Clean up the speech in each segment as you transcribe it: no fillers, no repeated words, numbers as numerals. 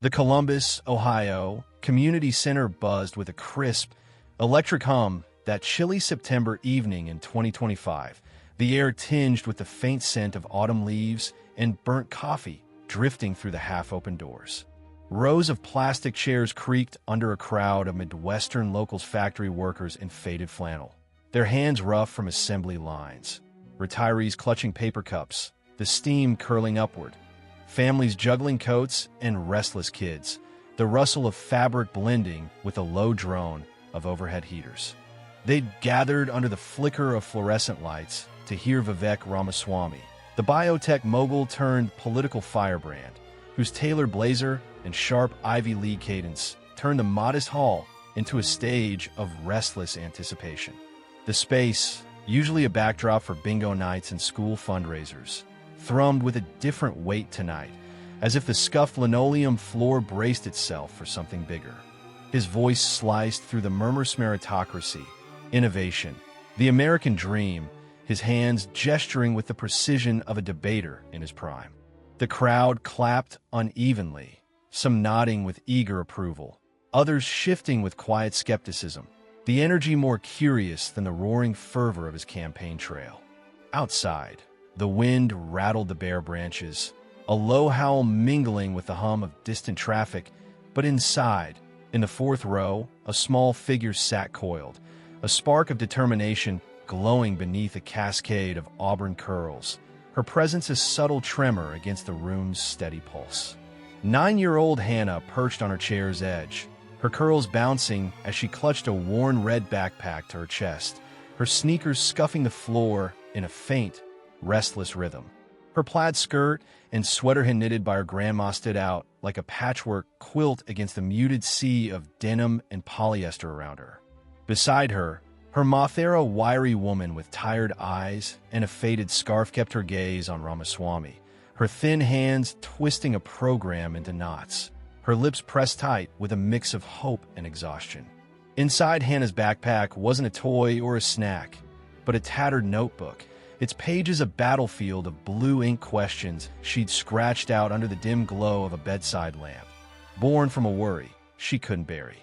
The Columbus, Ohio, community center buzzed with a crisp, electric hum that chilly September evening in 2025, the air tinged with the faint scent of autumn leaves and burnt coffee drifting through the half-open doors. Rows of plastic chairs creaked under a crowd of Midwestern locals factory workers in faded flannel, their hands rough from assembly lines, retirees clutching paper cups, the steam curling upward, families juggling coats, and restless kids, the rustle of fabric blending with a low drone of overhead heaters. They'd gathered under the flicker of fluorescent lights to hear Vivek Ramaswamy, the biotech mogul turned political firebrand, whose tailored blazer and sharp Ivy League cadence turned the modest hall into a stage of restless anticipation. The space, usually a backdrop for bingo nights and school fundraisers, thrummed with a different weight tonight, as if the scuffed linoleum floor braced itself for something bigger. His voice sliced through the murmurous meritocracy, innovation, the American dream, his hands gesturing with the precision of a debater in his prime. The crowd clapped unevenly, some nodding with eager approval, others shifting with quiet skepticism, the energy more curious than the roaring fervor of his campaign trail. Outside, the wind rattled the bare branches, a low howl mingling with the hum of distant traffic, but inside, in the fourth row, a small figure sat coiled, a spark of determination glowing beneath a cascade of auburn curls, her presence a subtle tremor against the room's steady pulse. 9-year-old Hannah perched on her chair's edge, her curls bouncing as she clutched a worn red backpack to her chest, her sneakers scuffing the floor in a faint, restless rhythm. Her plaid skirt and sweater hand knitted by her grandma stood out like a patchwork quilt against the muted sea of denim and polyester around her. Beside her, her moth-era wiry woman with tired eyes and a faded scarf kept her gaze on Ramaswamy, her thin hands twisting a program into knots, her lips pressed tight with a mix of hope and exhaustion. Inside Hannah's backpack wasn't a toy or a snack, but a tattered notebook, its pages a battlefield of blue ink questions she'd scratched out under the dim glow of a bedside lamp, born from a worry she couldn't bury.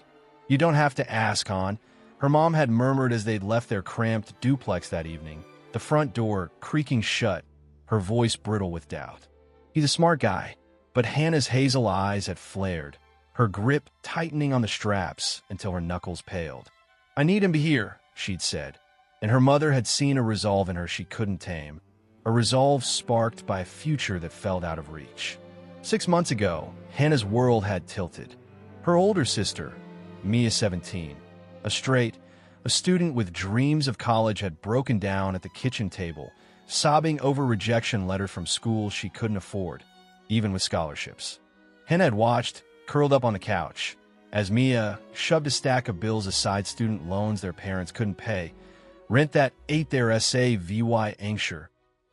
"You don't have to ask, hon," her mom had murmured as they'd left their cramped duplex that evening, the front door creaking shut, her voice brittle with doubt. "He's a smart guy," but Hannah's hazel eyes had flared, her grip tightening on the straps until her knuckles paled. "I need him to hear," she'd said, and her mother had seen a resolve in her she couldn't tame, a resolve sparked by a future that felt out of reach. 6 months ago, Hannah's world had tilted. Her older sister, Mia 17, a student with dreams of college, had broken down at the kitchen table, sobbing over a rejection letter from school she couldn't afford, even with scholarships. Hannah had watched, curled up on the couch, as Mia shoved a stack of bills aside, student loans their parents couldn't pay, rent that ate their SAVY anxious.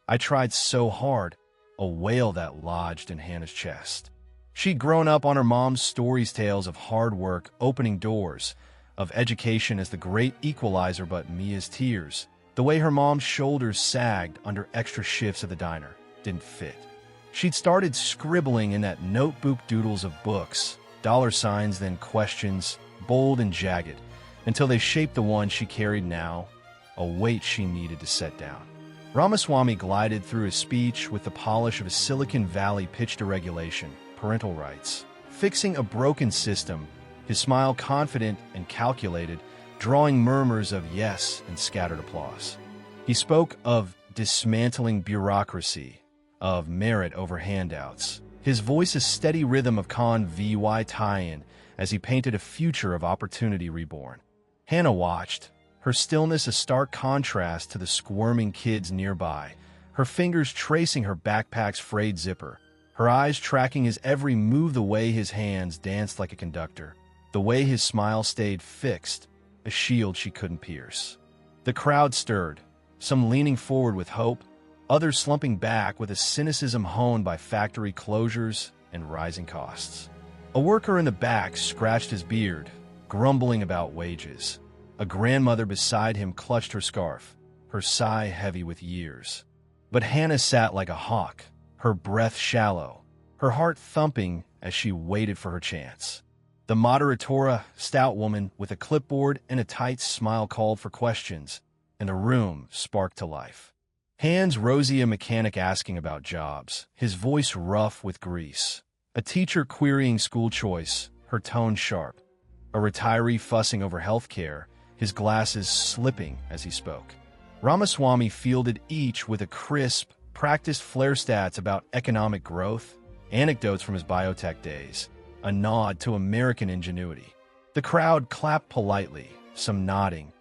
"I tried so hard," a wail that lodged in Hannah's chest. She'd grown up on her mom's stories, tales of hard work opening doors, of education as the great equalizer, but Mia's tears, the way her mom's shoulders sagged under extra shifts at the diner, didn't fit. She'd started scribbling in that notebook doodles of books, dollar signs, then questions, bold and jagged, until they shaped the one she carried now, a weight she needed to set down. Ramaswamy glided through his speech with the polish of a Silicon Valley pitch to regulation, parental rights, fixing a broken system, his smile confident and calculated, drawing murmurs of yes and scattered applause. He spoke of dismantling bureaucracy, of merit over handouts, his voice a steady rhythm of VY tie-in as he painted a future of opportunity reborn. Hannah watched, her stillness a stark contrast to the squirming kids nearby, her fingers tracing her backpack's frayed zipper, her eyes tracking his every move, the way his hands danced like a conductor, the way his smile stayed fixed, a shield she couldn't pierce. The crowd stirred, some leaning forward with hope, others slumping back with a cynicism honed by factory closures and rising costs. A worker in the back scratched his beard, grumbling about wages. A grandmother beside him clutched her scarf, her sigh heavy with years. But Hannah sat like a hawk, her breath shallow, her heart thumping as she waited for her chance. The moderatora, stout woman with a clipboard and a tight smile, called for questions, and the room sparked to life. Hans rosy, a mechanic asking about jobs, his voice rough with grease. A teacher querying school choice, her tone sharp. A retiree fussing over health care, his glasses slipping as he spoke. Ramaswamy fielded each with a crisp, practiced flare stats about economic growth, anecdotes from his biotech days, a nod to American ingenuity. The crowd clapped politely, some nodding,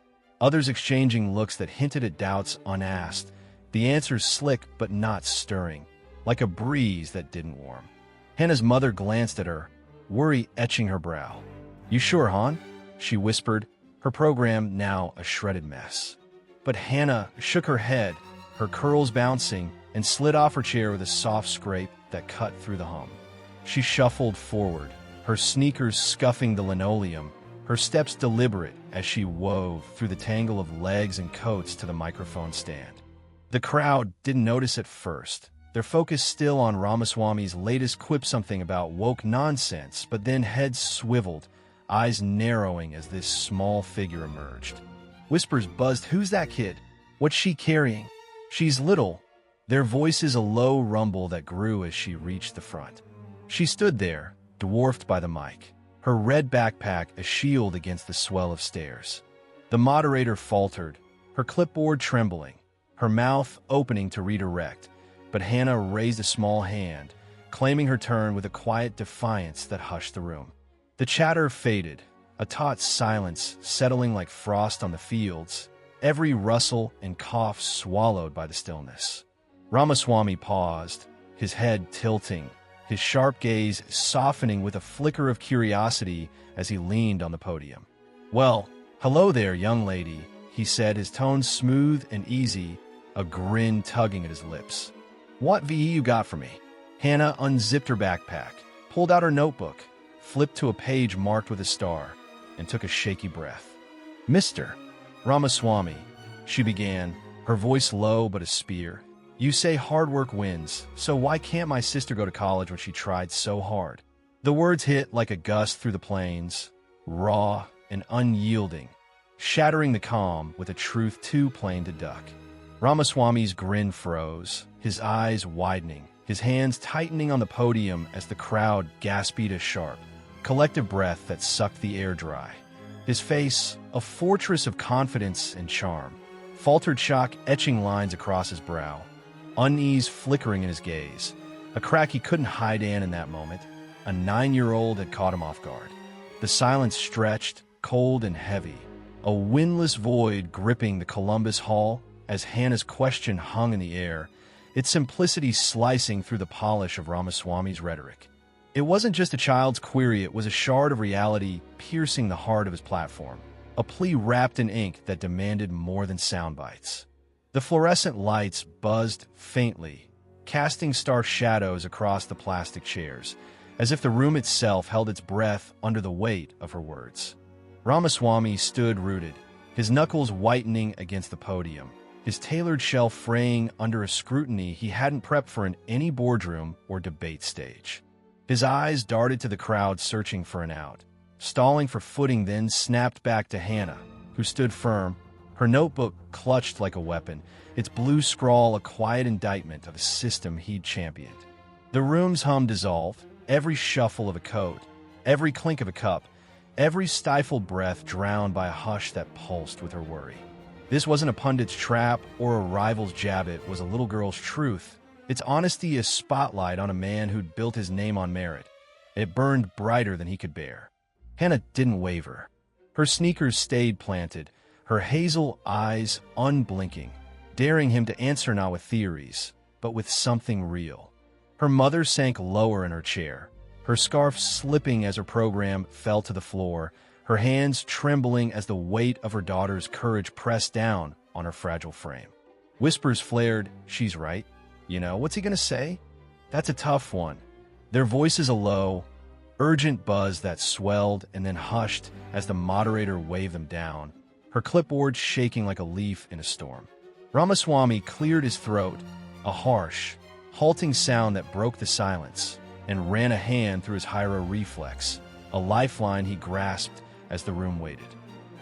others exchanging looks that hinted at doubts unasked, the answers slick but not stirring, like a breeze that didn't warm. Hannah's mother glanced at her, worry etching her brow. "You sure, hon?" she whispered, her program now a shredded mess. But Hannah shook her head, her curls bouncing, and slid off her chair with a soft scrape that cut through the hum. She shuffled forward, her sneakers scuffing the linoleum, her steps deliberate as she wove through the tangle of legs and coats to the microphone stand. The crowd didn't notice at first, their focus still on Ramaswamy's latest quip, something about woke nonsense, but then heads swiveled, eyes narrowing as this small figure emerged. Whispers buzzed, "Who's that kid? What's she carrying? She's little." Their voices a low rumble that grew as she reached the front. She stood there, dwarfed by the mic, her red backpack a shield against the swell of stairs. The moderator faltered, her clipboard trembling, her mouth opening to redirect, but Hannah raised a small hand, claiming her turn with a quiet defiance that hushed the room. The chatter faded, a taut silence settling like frost on the fields, every rustle and cough swallowed by the stillness. Ramaswamy paused, his head tilting, his sharp gaze softening with a flicker of curiosity as he leaned on the podium. "Well, hello there, young lady," he said, his tone smooth and easy, a grin tugging at his lips. "What VE you got for me?" Hannah unzipped her backpack, pulled out her notebook, flipped to a page marked with a star, and took a shaky breath. "Mr. Ramaswamy," she began, her voice low but a spear, "you say hard work wins, so why can't my sister go to college when she tried so hard?" The words hit like a gust through the plains, raw and unyielding, shattering the calm with a truth too plain to duck. Ramaswamy's grin froze, his eyes widening, his hands tightening on the podium as the crowd gasped a sharp, collective breath that sucked the air dry. His face, a fortress of confidence and charm, faltered shock etching lines across his brow, unease flickering in his gaze, a crack he couldn't hide in that moment. A 9-year-old had caught him off guard. The silence stretched, cold and heavy, a windless void gripping the Columbus Hall as Hannah's question hung in the air, its simplicity slicing through the polish of Ramaswamy's rhetoric. It wasn't just a child's query, it was a shard of reality piercing the heart of his platform, a plea wrapped in ink that demanded more than sound bites. The fluorescent lights buzzed faintly, casting stark shadows across the plastic chairs, as if the room itself held its breath under the weight of her words. Ramaswamy stood rooted, his knuckles whitening against the podium, his tailored shell fraying under a scrutiny he hadn't prepped for in any boardroom or debate stage. His eyes darted to the crowd searching for an out, stalling for footing, then snapped back to Hannah, who stood firm, her notebook clutched like a weapon, its blue scrawl a quiet indictment of a system he'd championed. The room's hum dissolved, every shuffle of a coat, every clink of a cup, every stifled breath drowned by a hush that pulsed with her worry. This wasn't a pundit's trap or a rival's jab, it was a little girl's truth, its honesty a spotlight on a man who'd built his name on merit. It burned brighter than he could bear. Hannah didn't waver. Her sneakers stayed planted, her hazel eyes unblinking, daring him to answer not with theories, but with something real. Her mother sank lower in her chair, her scarf slipping as her program fell to the floor, her hands trembling as the weight of her daughter's courage pressed down on her fragile frame. Whispers flared, "She's right. You know, what's he gonna say? That's a tough one." Their voices a low, urgent buzz that swelled and then hushed as the moderator waved them down, her clipboard shaking like a leaf in a storm. Ramaswamy cleared his throat, a harsh, halting sound that broke the silence, and ran a hand through his Hyra reflex, a lifeline he grasped as the room waited.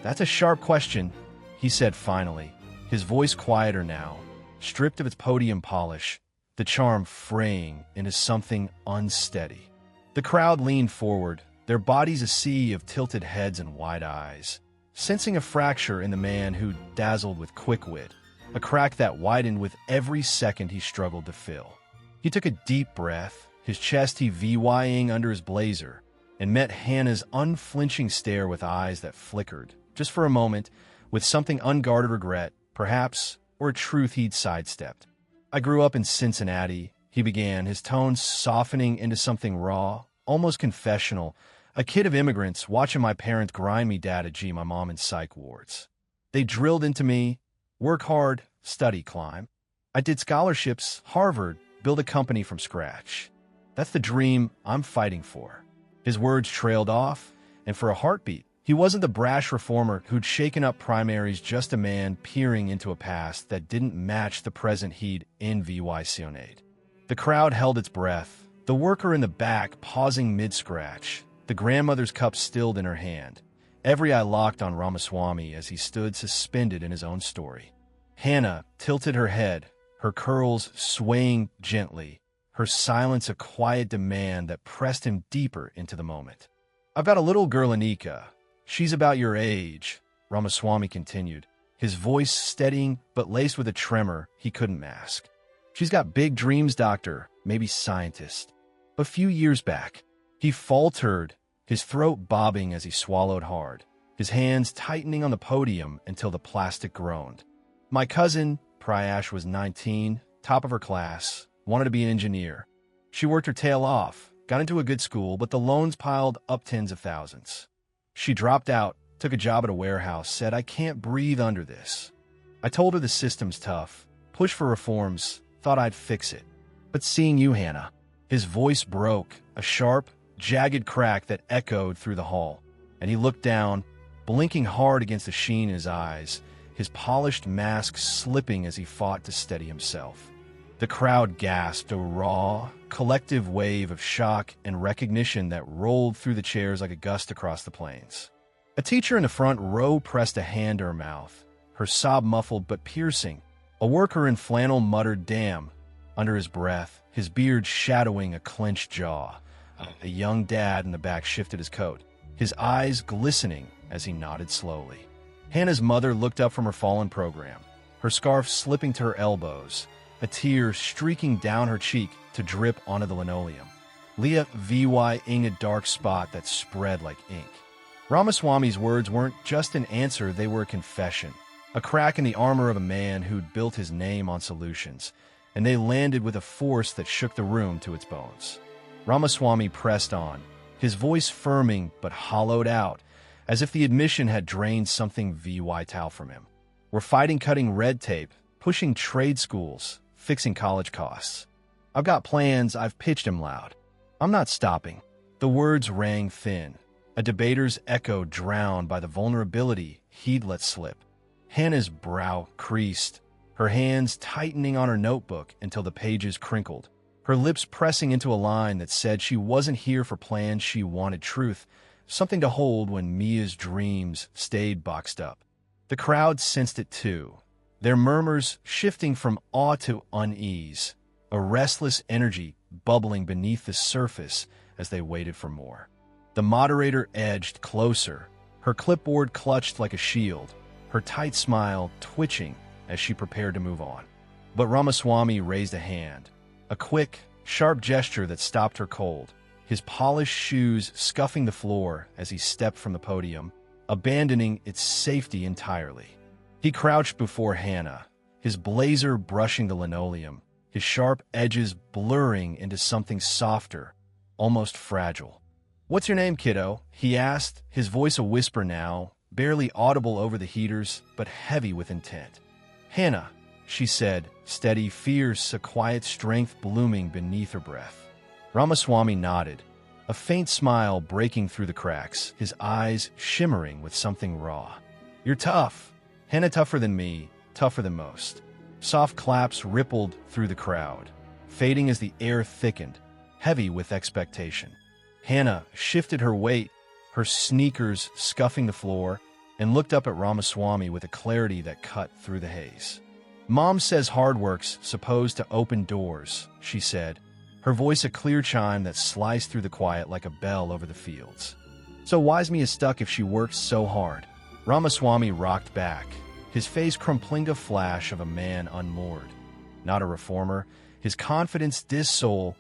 "That's a sharp question," he said finally, his voice quieter now, stripped of its podium polish, the charm fraying into something unsteady. The crowd leaned forward, their bodies a sea of tilted heads and wide eyes, sensing a fracture in the man who dazzled with quick wit, a crack that widened with every second he struggled to fill. He took a deep breath, his chest VYing under his blazer, and met Hannah's unflinching stare with eyes that flickered, just for a moment, with something unguarded regret, perhaps, or a truth he'd sidestepped. "I grew up in Cincinnati," he began, his tone softening into something raw, almost confessional, a kid of immigrants watching my parents grind me dad at my mom in psych wards. "They drilled into me, work hard, study, climb. I did scholarships, Harvard, build a company from scratch. That's the dream I'm fighting for." His words trailed off, and for a heartbeat, he wasn't the brash reformer who'd shaken up primaries, just a man peering into a past that didn't match the present he'd envisioned. The crowd held its breath, the worker in the back pausing mid-scratch, the grandmother's cup stilled in her hand, every eye locked on Ramaswamy as he stood suspended in his own story. Hannah tilted her head, her curls swaying gently, her silence a quiet demand that pressed him deeper into the moment. "I've got a little girl, Anika. She's about your age," Ramaswamy continued, his voice steadying but laced with a tremor he couldn't mask. "She's got big dreams, doctor, maybe scientist." A few years back, he faltered, his throat bobbing as he swallowed hard, his hands tightening on the podium until the plastic groaned. "My cousin," Pryash was 19, top of her class, wanted to be an engineer. She worked her tail off, got into a good school, but the loans piled up tens of thousands. She dropped out, took a job at a warehouse, said, "I can't breathe under this." I told her the system's tough, pushed for reforms, thought I'd fix it. But seeing you, Hannah," his voice broke, a sharp, jagged crack that echoed through the hall, and he looked down, blinking hard against the sheen in his eyes, his polished mask slipping as he fought to steady himself. The crowd gasped, a raw, collective wave of shock and recognition that rolled through the chairs like a gust across the plains. A teacher in the front row pressed a hand to her mouth, her sob muffled but piercing. A worker in flannel muttered, "Damn," under his breath, his beard shadowing a clenched jaw. A young dad in the back shifted his coat, his eyes glistening as he nodded slowly. Hannah's mother looked up from her fallen program, her scarf slipping to her elbows, a tear streaking down her cheek to drip onto the linoleum. Leah VYing a dark spot that spread like ink. Ramaswamy's words weren't just an answer, they were a confession, a crack in the armor of a man who'd built his name on solutions, and they landed with a force that shook the room to its bones. Ramaswamy pressed on, his voice firming but hollowed out, as if the admission had drained something vital from him. "We're fighting cutting red tape, pushing trade schools, fixing college costs. I've got plans, I've pitched him loud. I'm not stopping." The words rang thin, a debater's echo drowned by the vulnerability he'd let slip. Hannah's brow creased, her hands tightening on her notebook until the pages crinkled, her lips pressing into a line that said she wasn't here for plans, she wanted truth, something to hold when Mia's dreams stayed boxed up. The crowd sensed it too, their murmurs shifting from awe to unease, a restless energy bubbling beneath the surface as they waited for more. The moderator edged closer, her clipboard clutched like a shield, her tight smile twitching as she prepared to move on. But Ramaswamy raised a hand, a quick, sharp gesture that stopped her cold, his polished shoes scuffing the floor as he stepped from the podium, abandoning its safety entirely. He crouched before Hannah, his blazer brushing the linoleum, his sharp edges blurring into something softer, almost fragile. "What's your name, kiddo?" he asked, his voice a whisper now, barely audible over the heaters, but heavy with intent. "Hannah," she said, steady, fierce, a quiet strength blooming beneath her breath. Ramaswamy nodded, a faint smile breaking through the cracks, his eyes shimmering with something raw. "You're tough. Hannah, tougher than me, tougher than most." Soft claps rippled through the crowd, fading as the air thickened. heavy with expectation. Hannah shifted her weight, her sneakers scuffing the floor, and looked up at Ramaswamy with a clarity that cut through the haze. "Mom says hard work's supposed to open doors," she said, her voice a clear chime that sliced through the quiet like a bell over the fields. "So why's me stuck if she works so hard?" Ramaswamy rocked back, his face crumpling a flash of a man unmoored. Not a reformer, his confidence dissolving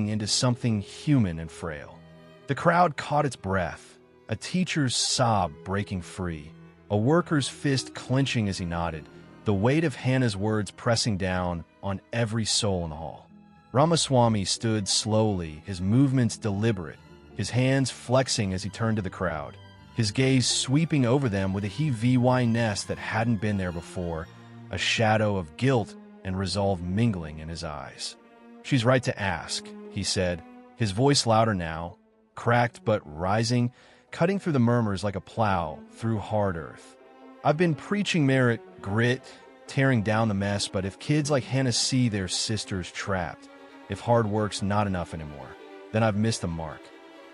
into something human and frail. The crowd caught its breath, a teacher's sob breaking free, a worker's fist clenching as he nodded, the weight of Hannah's words pressing down on every soul in the hall. Ramaswamy stood slowly, his movements deliberate, his hands flexing as he turned to the crowd, his gaze sweeping over them with a heaviness that hadn't been there before, a shadow of guilt and resolve mingling in his eyes. "She's right to ask," he said, his voice louder now, cracked but rising, cutting through the murmurs like a plow through hard earth. "I've been preaching merit, grit, tearing down the mess, but if kids like Hannah see their sisters trapped, if hard work's not enough anymore, then I've missed the mark.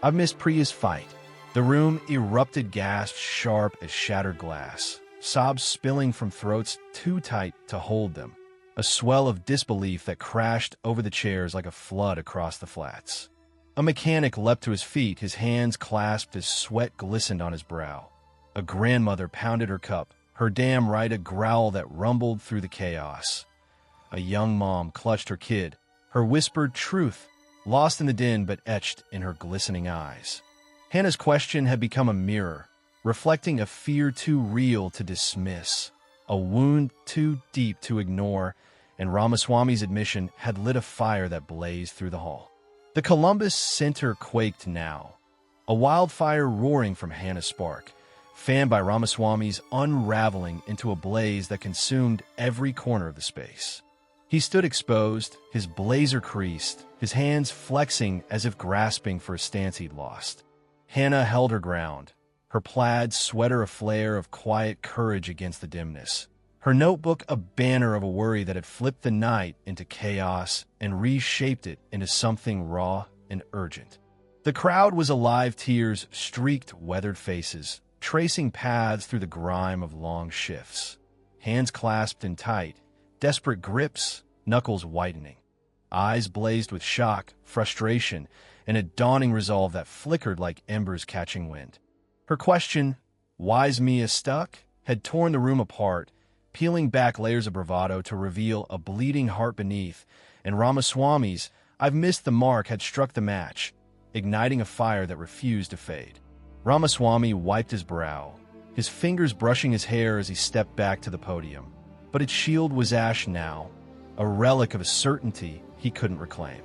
I've missed Priya's fight." The room erupted, gasps sharp as shattered glass, sobs spilling from throats too tight to hold them, a swell of disbelief that crashed over the chairs like a flood across the flats. A mechanic leapt to his feet, his hands clasped as sweat glistened on his brow. A grandmother pounded her cup, her damn right a growl that rumbled through the chaos. A young mom clutched her kid, her whispered truth lost in the din but etched in her glistening eyes. Hannah's question had become a mirror, reflecting a fear too real to dismiss, a wound too deep to ignore, and Ramaswamy's admission had lit a fire that blazed through the hall. The Columbus Center quaked now, a wildfire roaring from Hannah's spark, fanned by Ramaswamy's unraveling into a blaze that consumed every corner of the space. He stood exposed, his blazer creased, his hands flexing as if grasping for a stance he'd lost. Hannah held her ground, her plaid sweater a flare of quiet courage against the dimness, her notebook a banner of a worry that had flipped the night into chaos and reshaped it into something raw and urgent. The crowd was alive, tears streaked weathered faces, tracing paths through the grime of long shifts. Hands clasped in tight, desperate grips, knuckles whitening. Eyes blazed with shock, frustration, and a dawning resolve that flickered like embers catching wind. Her question, "Why's Mia stuck?" had torn the room apart, peeling back layers of bravado to reveal a bleeding heart beneath, and Ramaswamy's "I've missed the mark" had struck the match, igniting a fire that refused to fade. Ramaswamy wiped his brow, his fingers brushing his hair as he stepped back to the podium. But its shield was ash now, a relic of a certainty he couldn't reclaim.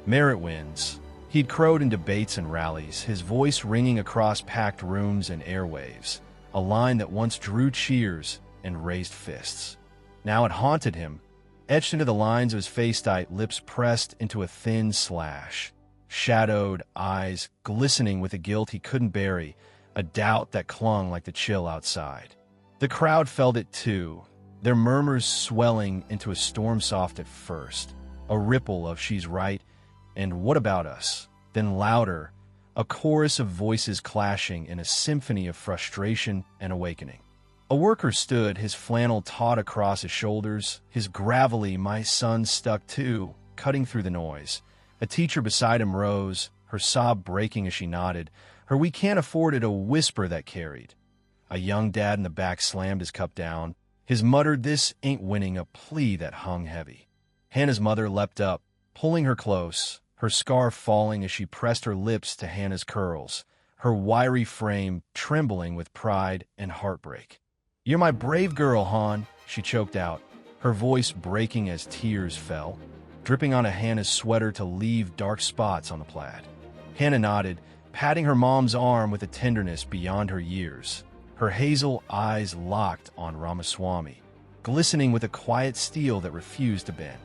Merit wins. He'd crowed in debates and rallies, his voice ringing across packed rooms and airwaves, a line that once drew cheers and raised fists. Now it haunted him, etched into the lines of his face-tight lips pressed into a thin slash, shadowed eyes glistening with a guilt he couldn't bury, a doubt that clung like the chill outside. The crowd felt it too, their murmurs swelling into a storm soft at first, a ripple of "she's right" and "what about us?" Then louder, a chorus of voices clashing in a symphony of frustration and awakening. A worker stood, his flannel taut across his shoulders, his gravelly "my son stuck too" cutting through the noise. A teacher beside him rose, her sob breaking as she nodded, her "we can't afford it" a whisper that carried. A young dad in the back slammed his cup down, his muttered "this ain't winning" a plea that hung heavy. Hannah's mother leapt up, pulling her close, her scarf falling as she pressed her lips to Hannah's curls, her wiry frame trembling with pride and heartbreak. "You're my brave girl, hon," she choked out, her voice breaking as tears fell, dripping onto Hannah's sweater to leave dark spots on the plaid. Hannah nodded, patting her mom's arm with a tenderness beyond her years, her hazel eyes locked on Ramaswamy, glistening with a quiet steel that refused to bend.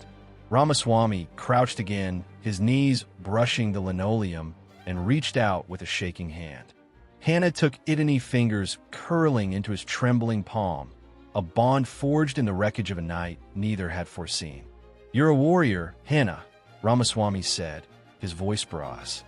Ramaswamy crouched again, his knees brushing the linoleum, and reached out with a shaking hand. Hannah took idony fingers curling into his trembling palm, a bond forged in the wreckage of a night neither had foreseen. "You're a warrior, Hannah," Ramaswamy said, his voice brass.